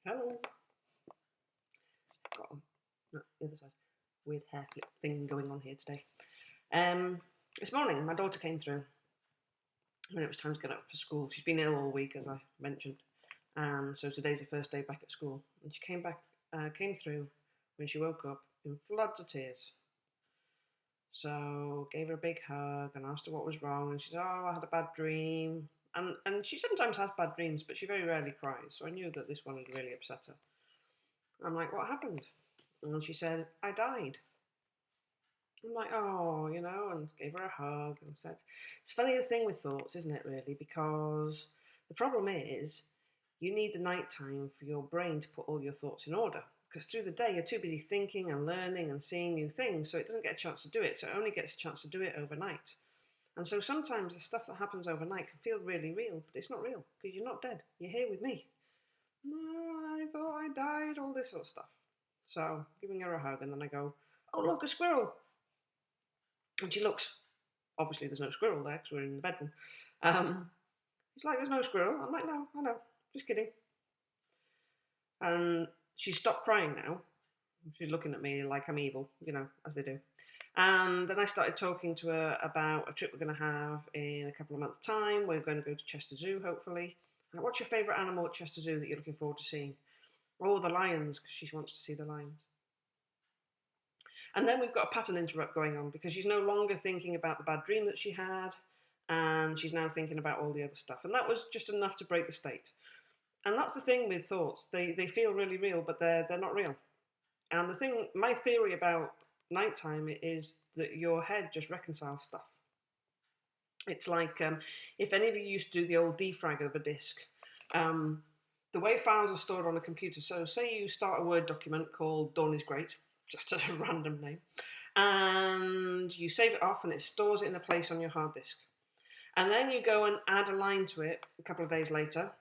Hello. Got no, the other side. Weird hair flip thing going on here today. Um, this morning, my daughter came through when it was time to get up for school. She's been ill all week, as I mentioned, and so today's the first day back at school. And she came through when she woke up in floods of tears. So gave her a big hug and asked her what was wrong. And she said, "Oh, I had a bad dream." And she sometimes has bad dreams, but she very rarely cries. So I knew that this one had really upset her. I'm like, "What happened?" And she said, "I died." I'm like, "Oh," and gave her a hug and said, it's funny the thing with thoughts, isn't it, really? Because the problem is you need the night time for your brain to put all your thoughts in order. Because through the day, you're too busy thinking and learning and seeing new things, so it doesn't get a chance to do it. So it only gets a chance to do it overnight. And so sometimes the stuff that happens overnight can feel really real, but it's not real because you're not dead. You're here with me. No, I thought I died, all this sort of stuff. So giving her a hug, and then I go, "Oh, look, a squirrel." And she looks, obviously there's no squirrel there because we're in the bedroom. She's like, "There's no squirrel." I'm like, "No, I know, just kidding." And she stopped crying now. She's looking at me like I'm evil, as they do. And then I started talking to her about a trip we're going to have in a couple of months' time. We're going to go to Chester Zoo, hopefully. Like, what's your favourite animal at Chester Zoo that you're looking forward to seeing? Oh, the lions, because she wants to see the lions. And then we've got a pattern interrupt going on because she's no longer thinking about the bad dream that she had, and she's now thinking about all the other stuff. And that was just enough to break the state. And that's the thing with thoughts. They feel really real, but they're not real. And my theory about nighttime is that your head just reconciles stuff. It's like if any of you used to do the old defrag of a disk, um, the way files are stored on a computer. So, say you start a Word document called Dawn is Great, just as a random name, and you save it off and it stores it in a place on your hard disk. And then you go and add a line to it a couple of days later.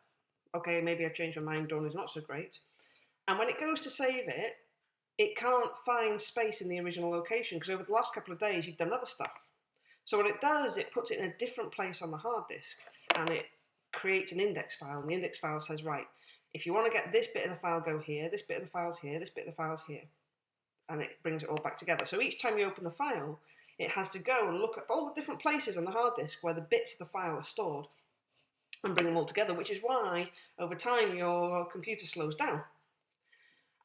Okay, maybe I've changed my mind, Dawn is not so great. And when it goes to save it, it can't find space in the original location because over the last couple of days you've done other stuff. So what it does, it puts it in a different place on the hard disk and it creates an index file. And the index file says, right, if you want to get this bit of the file, go here, this bit of the file's here, this bit of the file's here. And it brings it all back together. So each time you open the file, it has to go and look at all the different places on the hard disk where the bits of the file are stored and bring them all together, which is why over time your computer slows down.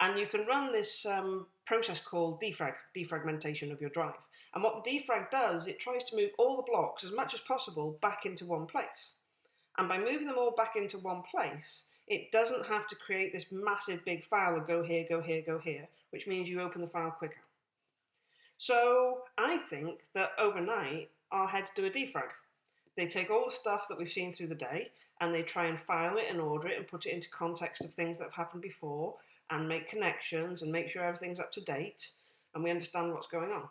And you can run this process called defragmentation of your drive. And what the defrag does, it tries to move all the blocks as much as possible back into one place. And by moving them all back into one place, it doesn't have to create this massive big file of go here, go here, go here, which means you open the file quicker. So I think that overnight, our heads do a defrag. They take all the stuff that we've seen through the day and they try and file it and order it and put it into context of things that have happened before and make connections and make sure everything's up to date and we understand what's going on.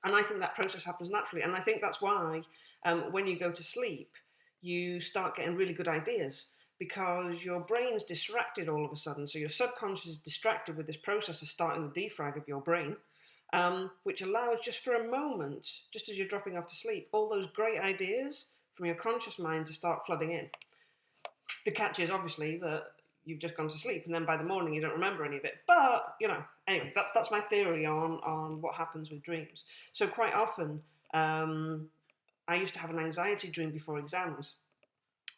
And I think that process happens naturally. And I think that's why when you go to sleep, you start getting really good ideas because your brain's distracted all of a sudden. So your subconscious is distracted with this process of starting the defrag of your brain, which allows just for a moment, just as you're dropping off to sleep, all those great ideas from your conscious mind to start flooding in. The catch is obviously that you've just gone to sleep and then by the morning you don't remember any of it. But, anyway, that's my theory on what happens with dreams. So quite often, I used to have an anxiety dream before exams.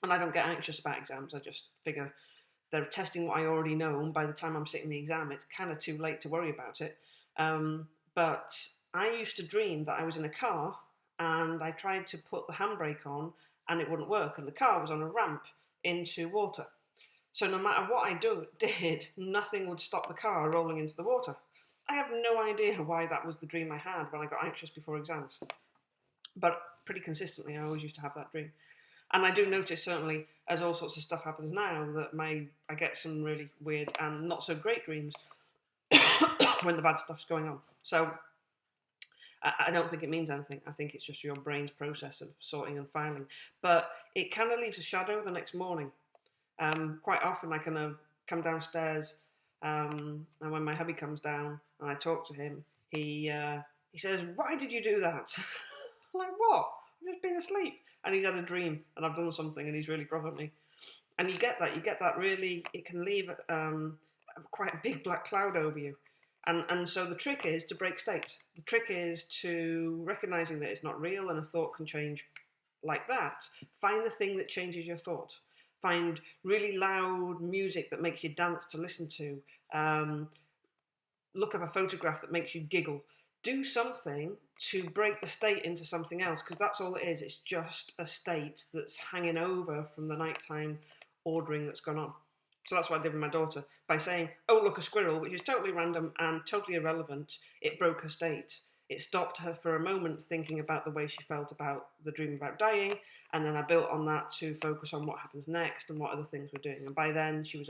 And I don't get anxious about exams. I just figure they're testing what I already know. And by the time I'm sitting the exam, it's kind of too late to worry about it. But I used to dream that I was in a car and I tried to put the handbrake on and it wouldn't work. And the car was on a ramp into water. So no matter what I did, nothing would stop the car rolling into the water. I have no idea why that was the dream I had when I got anxious before exams. But pretty consistently, I always used to have that dream. And I do notice, certainly, as all sorts of stuff happens now, that I get some really weird and not so great dreams when the bad stuff's going on. So I don't think it means anything. I think it's just your brain's process of sorting and filing. But it kind of leaves a shadow the next morning. Quite often I kind of come downstairs and when my hubby comes down and I talk to him, he says, "Why did you do that?" I'm like, "What? I've just been asleep." And he's had a dream and I've done something and he's really cross at me. And you get that really, it can leave quite a big black cloud over you. And so the trick is to break state. The trick is to recognizing that it's not real and a thought can change like that. Find the thing that changes your thought. Find really loud music that makes you dance to listen to. Look up a photograph that makes you giggle. Do something to break the state into something else, because that's all it is. It's just a state that's hanging over from the nighttime ordering that's gone on. So that's what I did with my daughter. By saying, oh, look, a squirrel, which is totally random and totally irrelevant, it broke her state. It stopped her for a moment thinking about the way she felt about the dream about dying, and then I built on that to focus on what happens next and what other things we're doing. And by then, she was